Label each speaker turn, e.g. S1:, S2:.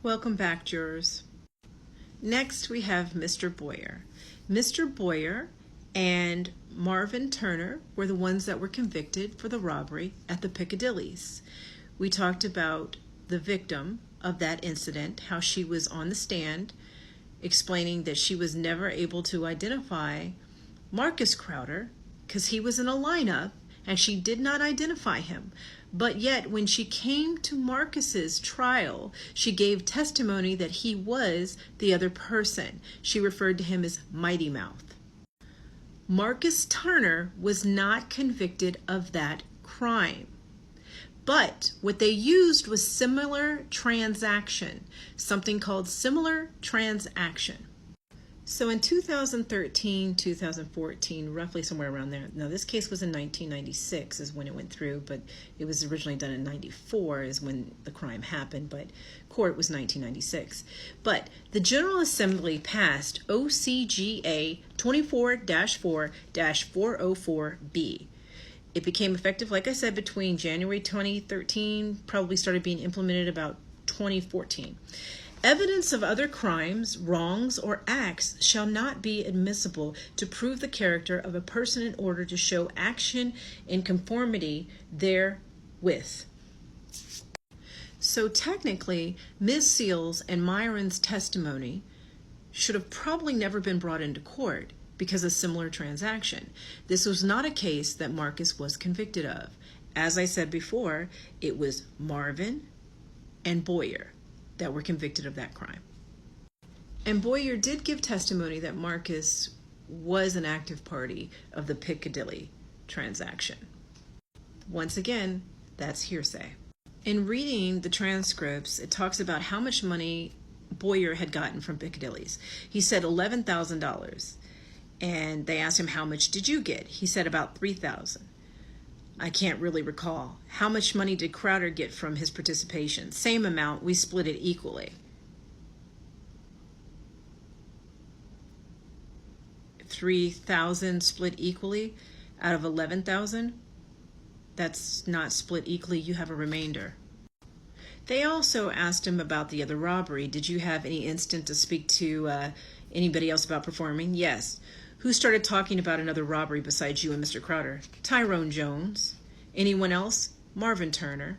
S1: Welcome back, jurors. Next, we have Mr. Boyer. Mr. Boyer and Marvin Turner were the ones that were convicted for the robbery at the Piccadillys. We talked about the victim of that incident, how she was on the stand explaining that she was never able to identify Marcus Crowder because he was in a lineup and she did not identify him. But yet, when she came to Marcus's trial, she gave testimony that he was the other person. She referred to him as Mighty Mouth. Marcus Turner was not convicted of that crime. But what they used was similar transaction, something called similar transaction. So in 2013, 2014, roughly somewhere around there. Now this case was in 1996 is when it went through, but it was originally done in 94 is when the crime happened, but court was 1996. But the General Assembly passed OCGA 24-4-404B. It became effective, like I said, between January 2013, probably started being implemented about 2014. Evidence of other crimes, wrongs, or acts shall not be admissible to prove the character of a person in order to show action in conformity therewith. So technically, Ms. Seals and Myron's testimony should have probably never been brought into court because of similar transaction. This was not a case that Marcus was convicted of. As I said before, it was Marvin and Boyer that were convicted of that crime. And Boyer did give testimony that Marcus was an active party of the Piccadilly transaction. Once again, that's hearsay. In reading the transcripts, it talks about how much money Boyer had gotten from Piccadilly's. He said $11,000. And they asked him, how much did you get? He said about $3,000. I can't really recall. How much money did Crowder get from his participation? Same amount, we split it equally. 3,000 split equally out of 11,000? That's not split equally, you have a remainder. They also asked him about the other robbery. Did you have any instant to speak to anybody else about performing? Yes. Who started talking about another robbery besides you and Mr. Crowder? Tyrone Jones. Anyone else? Marvin Turner.